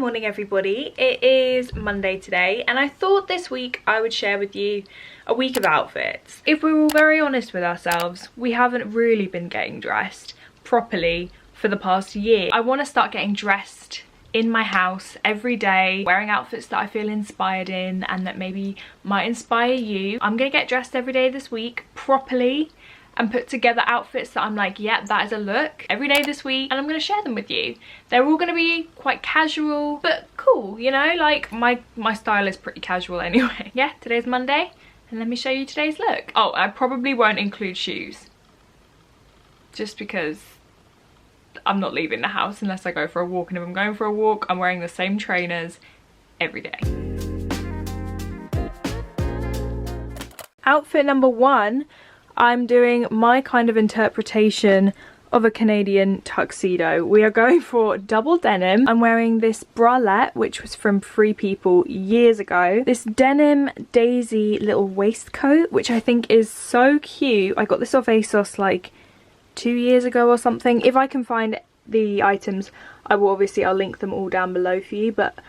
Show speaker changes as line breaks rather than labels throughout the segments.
morning everybody. It is Monday today and I thought this week I would share with you a week of outfits. If we're all very honest with ourselves, we haven't really been getting dressed properly for the past year. I want to start getting dressed in my house every day, wearing outfits that I feel inspired in and that maybe might inspire you. I'm gonna get dressed every day this week properly and put together outfits that I'm like, yeah, that is a look every day this week, and I'm gonna share them with you. They're all gonna be quite casual but cool, you know, like my style is pretty casual anyway. Yeah, today's Monday and let me show you today's look. Oh, I probably won't include shoes just because I'm not leaving the house unless I go for a walk, and if I'm going for a walk I'm wearing the same trainers every day. Outfit number one, I'm doing my kind of interpretation of a Canadian tuxedo. We are going for double denim. I'm wearing this bralette, which was from Free People years ago. This denim daisy little waistcoat, which I think is so cute. I got this off ASOS like 2 years ago or something. If I can find the items, I'll link them all down below for you, but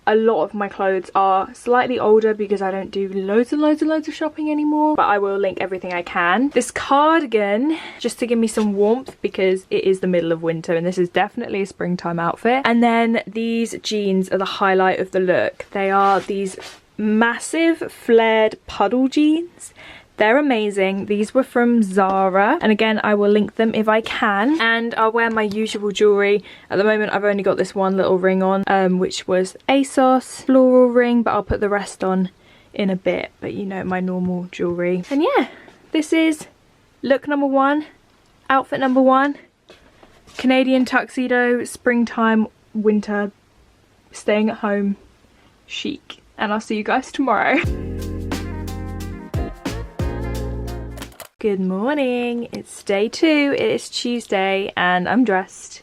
a lot of my clothes are slightly older because I don't do loads and loads and loads of shopping anymore, but I will link everything I can. This cardigan, just to give me some warmth because it is the middle of winter and this is definitely a springtime outfit. And then these jeans are the highlight of the look. They are these massive flared puddle jeans. They're amazing. These were from Zara, and again I will link them if I can. And I'll wear my usual jewellery. At the moment I've only got this one little ring on, which was ASOS floral ring, but I'll put the rest on in a bit. But you know, my normal jewellery. And yeah, this is look number one, outfit number one. Canadian tuxedo, springtime, winter, staying at home, chic. And I'll see you guys tomorrow. Good morning, it's day two, it is Tuesday and I'm dressed.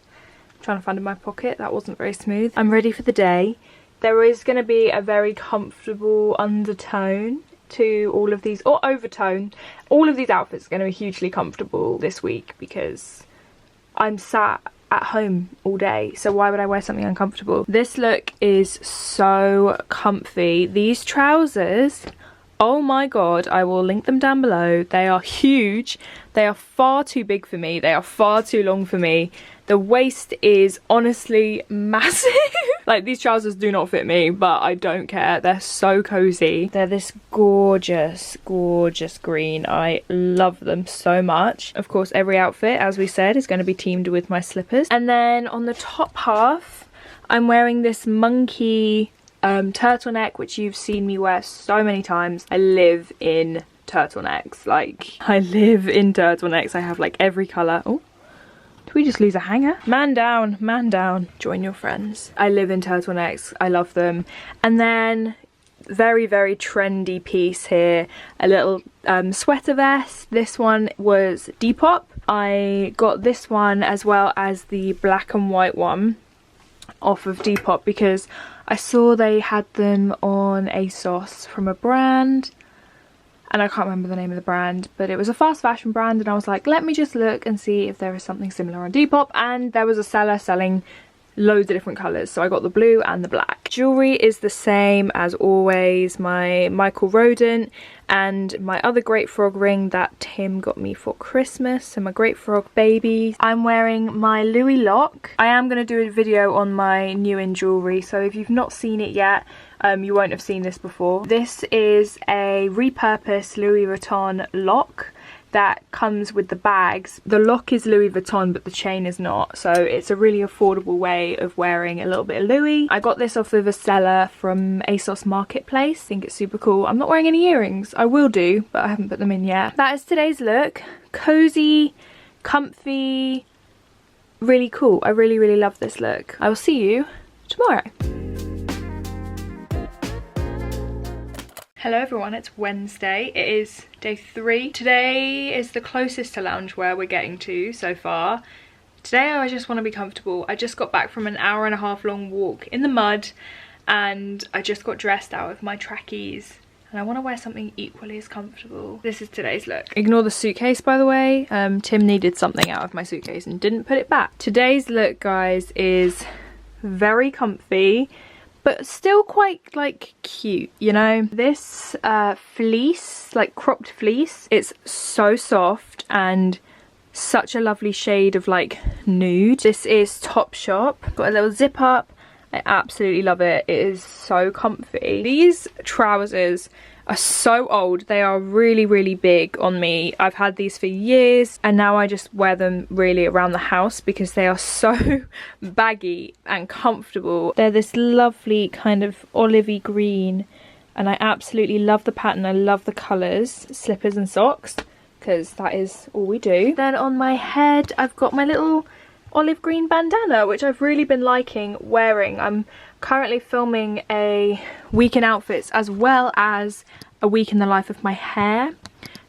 I'm trying to find in my pocket, that wasn't very smooth. I'm ready for the day. There is going to be a very comfortable undertone to all of these, or overtone. All of these outfits are going to be hugely comfortable this week because I'm sat at home all day, so why would I wear something uncomfortable? This look is so comfy. These trousers, oh my god, I will link them down below. They are huge. They are far too big for me. They are far too long for me. The waist is honestly massive. Like, these trousers do not fit me, but I don't care. They're so cozy. They're this gorgeous, gorgeous green. I love them so much. Of course, every outfit, as we said, is going to be teamed with my slippers. And then on the top half, I'm wearing this monkey turtleneck, which you've seen me wear so many times. I live in turtlenecks. Like, I live in turtlenecks. I have like every colour. Oh, did we just lose a hanger? Man down, man down. Join your friends. I live in turtlenecks. I love them. And then very, very trendy piece here, a little sweater vest. This one was Depop. I got this one as well as the black and white one off of Depop because I saw they had them on ASOS from a brand, and I can't remember the name of the brand, but it was a fast fashion brand, and I was like, let me just look and see if there is something similar on Depop, and there was a seller selling loads of different colours, so I got the blue and the black. Jewellery is the same as always, my Michael Rodent and my other Great Frog ring that Tim got me for Christmas, so my Great Frog baby. I'm wearing my Louis lock. I am going to do a video on my new in jewellery, so if you've not seen it yet, you won't have seen this before. This is a repurposed Louis Vuitton lock that comes with the bags. The lock is Louis Vuitton but the chain is not, so it's a really affordable way of wearing a little bit of Louis. I got this off of a seller from ASOS Marketplace. I think it's super cool. I'm not wearing any earrings. I will do, but I haven't put them in yet. That is today's look. Cozy, comfy, really cool. I really, really love this look. I will see you tomorrow. Hello everyone, it's Wednesday. It is day 3. Today is the closest to loungewear we're getting to so far. Today I just want to be comfortable. I just got back from an hour-and-a-half long walk in the mud and I just got dressed out of my trackies and I want to wear something equally as comfortable. This is today's look. Ignore the suitcase, by the way. Tim needed something out of my suitcase and didn't put it back. Today's look, guys, is very comfy, but still quite like cute, you know. This fleece, like cropped fleece, it's so soft and such a lovely shade of like nude. This is Topshop, got a little zip up. I absolutely love it. It is so comfy. These trousers are so old. They are really, really big on me. I've had these for years and now I just wear them really around the house because they are so baggy and comfortable. They're this lovely kind of olivey green and I absolutely love the pattern. I love the colours. Slippers and socks, because that is all we do. Then on my head I've got my little olive green bandana, which I've really been liking wearing. I'm currently filming a week in outfits as well as a week in the life of my hair,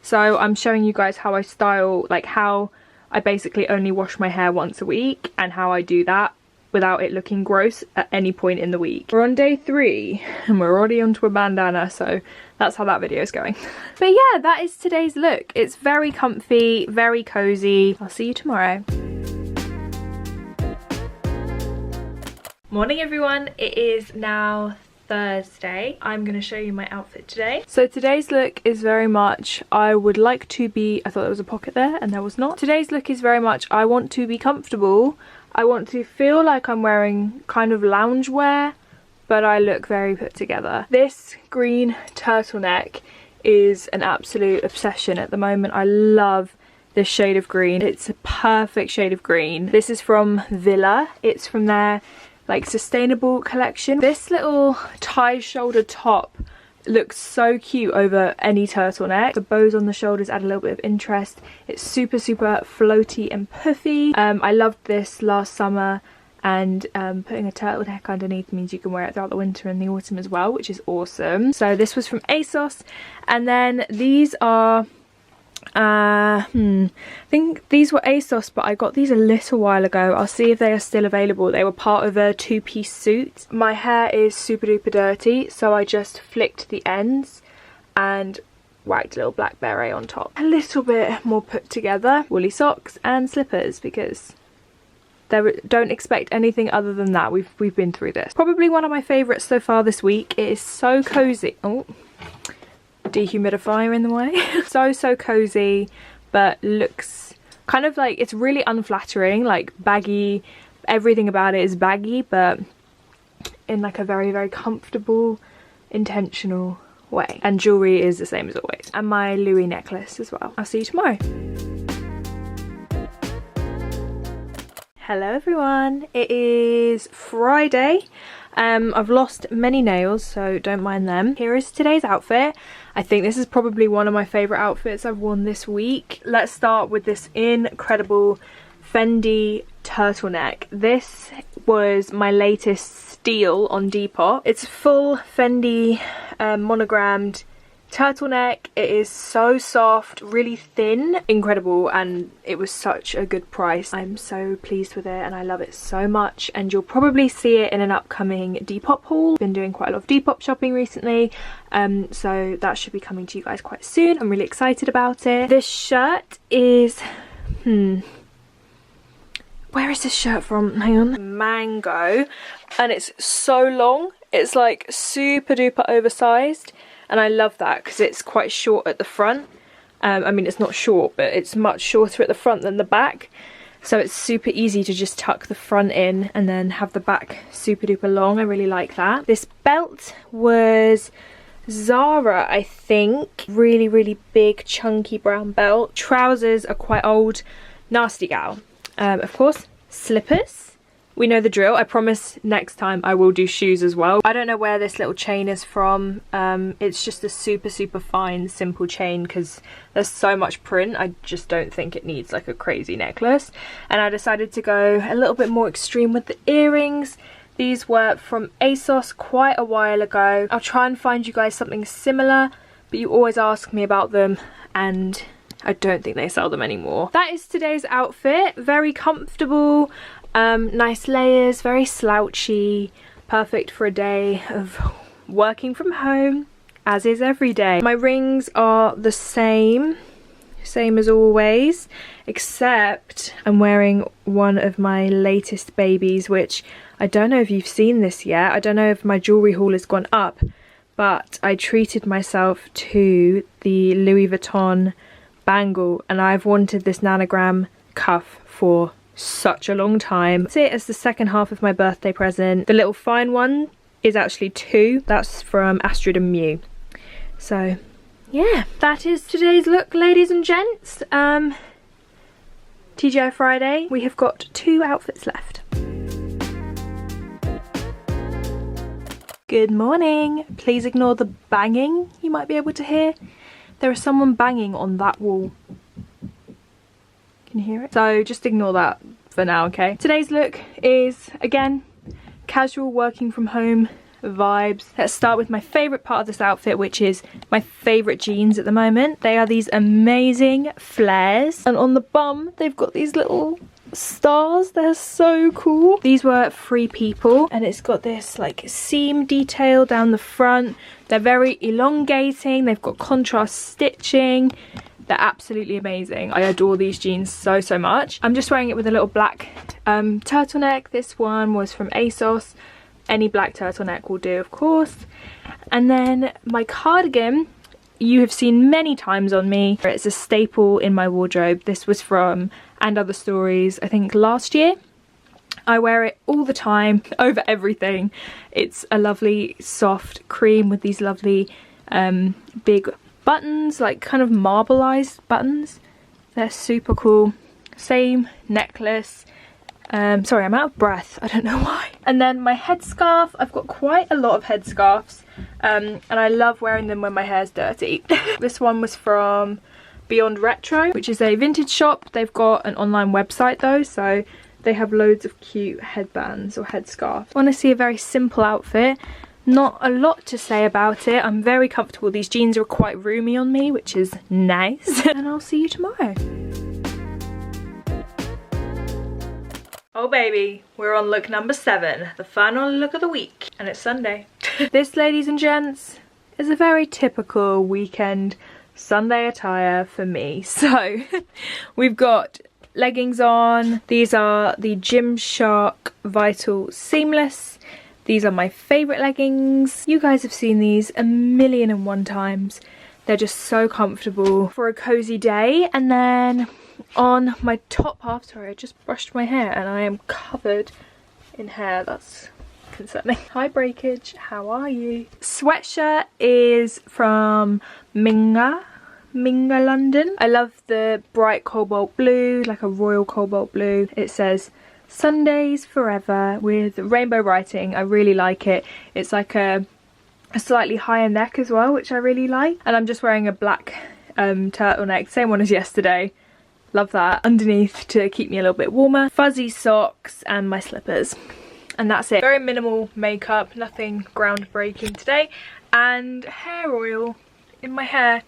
so I'm showing you guys how I style, like how I basically only wash my hair once a week and how I do that without it looking gross at any point in the week. We're on day 3 and we're already onto a bandana, so that's how that video is going. But yeah, that is today's look. It's very comfy, very cozy. I'll see you tomorrow. Morning everyone, it is now Thursday. I'm going to show you my outfit today. So today's look is very much, I would like to be, I thought there was a pocket there and there was not. Today's look is very much, I want to be comfortable. I want to feel like I'm wearing kind of loungewear, but I look very put together. This green turtleneck is an absolute obsession at the moment. I love this shade of green. It's a perfect shade of green. This is from Villa. It's from their like sustainable collection. This little tie shoulder top looks so cute over any turtleneck. The bows on the shoulders add a little bit of interest. It's super floaty and puffy. I loved this last summer, and putting a turtleneck underneath means you can wear it throughout the winter and the autumn as well, which is awesome. So this was from ASOS, and then these are I think these were ASOS, but I got these a little while ago. I'll see if they are still available. They were part of a 2-piece suit. My hair is super duper dirty, so I just flicked the ends and whacked a little black beret on top. A little bit more put together. Woolly socks and slippers, because don't expect anything other than that. We've been through this. Probably one of my favourites so far this week. It is so cozy. Oh, dehumidifier in the way. so cozy, but looks kind of like, it's really unflattering, like baggy. Everything about it is baggy, but in like a very comfortable, intentional way. And jewellery is the same as always. And my Louis necklace as well. I'll see you tomorrow. Hello everyone, it is Friday. I've lost many nails, so don't mind them. Here is today's outfit. I think this is probably one of my favourite outfits I've worn this week. Let's start with this incredible Fendi turtleneck. This was my latest steal on Depop. It's full Fendi monogrammed turtleneck. It is so soft, really thin, incredible, and it was such a good price. I'm so pleased with it and I love it so much, and you'll probably see it in an upcoming Depop haul. Been doing quite a lot of Depop shopping recently, so that should be coming to you guys quite soon. I'm really excited about it. This shirt is where is this shirt from? Hang on. Mango, and it's so long. It's like super duper oversized. And I love that because it's quite short at the front. I mean, it's not short, but it's much shorter at the front than the back. So it's super easy to just tuck the front in and then have the back super duper long. I really like that. This belt was Zara, I think. Really big, chunky brown belt. Trousers are quite old. Nasty gal. Of course, slippers. We know the drill. I promise next time I will do shoes as well. I don't know where this little chain is from. It's just a super fine, simple chain because there's so much print. I just don't think it needs like a crazy necklace. And I decided to go a little bit more extreme with the earrings. These were from ASOS quite a while ago. I'll try and find you guys something similar, but you always ask me about them and I don't think they sell them anymore. That is today's outfit. Very comfortable. Nice layers, very slouchy, perfect for a day of working from home, as is every day. My rings are the same, same as always, except I'm wearing one of my latest babies, which I don't know if you've seen this yet. I don't know if my jewellery haul has gone up, but I treated myself to the Louis Vuitton bangle, and I've wanted this nanogram cuff for such a long time. It's it as the second half of my birthday present. The little fine one is actually 2. That's from Astrid and Mew. So yeah, that is today's look, ladies and gents. TGI Friday. We have got 2 outfits left. Good morning. Please ignore the banging you might be able to hear. There is someone banging on that wall. Can you hear it? So just ignore that for now, okay? Today's look is, again, casual working from home vibes. Let's start with my favourite part of this outfit, which is my favourite jeans at the moment. They are these amazing flares, and on the bum they've got these little stars. They're so cool. These were Free People, and it's got this like seam detail down the front. They're very elongating. They've got contrast stitching. They're absolutely amazing. I adore these jeans so much. I'm just wearing it with a little black turtleneck. This one was from ASOS. Any black turtleneck will do, of course. And then my cardigan, you have seen many times on me. It's a staple in my wardrobe. This was from And Other Stories, I think last year. I wear it all the time, over everything. It's a lovely soft cream with these lovely big buttons, like kind of marbleized buttons. They're super cool. Same necklace. Sorry, I'm out of breath. I don't know why. And then my headscarf. I've got quite a lot of headscarves, and I love wearing them when my hair's dirty. This one was from Beyond Retro, which is a vintage shop. They've got an online website though, so they have loads of cute headbands or headscarves. Honestly, a very simple outfit. Not a lot to say about it. I'm very comfortable. These jeans are quite roomy on me, which is nice. And I'll see you tomorrow. Oh baby, we're on look number 7, the final look of the week, and it's Sunday. This, ladies and gents, is a very typical weekend Sunday attire for me. So we've got leggings on. These are the Gymshark Vital Seamless. These are my favourite leggings. You guys have seen these a million and one times. They're just so comfortable for a cozy day. And then on my top half, sorry, I just brushed my hair and I am covered in hair. That's concerning. Hi Breakage, how are you? Sweatshirt is from Minga London. I love the bright cobalt blue, like a royal cobalt blue. It says Sundays Forever with rainbow writing. I really like it. It's like a slightly higher neck as well, which I really like. And I'm just wearing a black turtleneck, same one as yesterday. Love that. Underneath to keep me a little bit warmer. Fuzzy socks and my slippers. And that's it. Very minimal makeup, nothing groundbreaking today. And hair oil in my hair.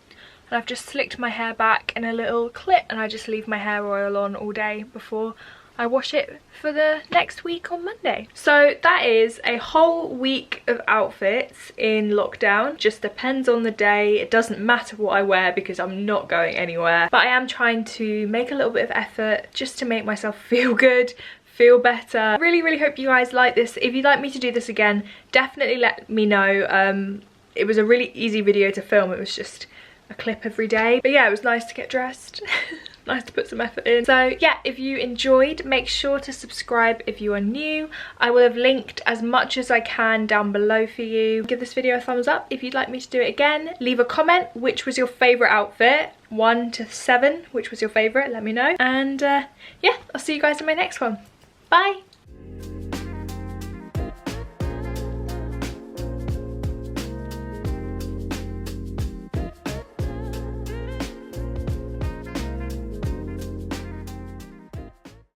And I've just slicked my hair back in a little clip, and I just leave my hair oil on all day before I wash it for the next week on Monday. So that is a whole week of outfits in lockdown. Just depends on the day. It doesn't matter what I wear because I'm not going anywhere. But I am trying to make a little bit of effort just to make myself feel good, feel better. Really hope you guys like this. If you'd like me to do this again, definitely let me know. It was a really easy video to film. It was just a clip every day. But yeah, it was nice to get dressed. Nice to put some effort in. So yeah, if you enjoyed, make sure to subscribe if you are new. I will have linked as much as I can down below for you. Give this video a thumbs up if you'd like me to do it again. Leave a comment, which was your favourite outfit? 1 to 7, which was your favourite? Let me know. And yeah, I'll see you guys in my next one. Bye!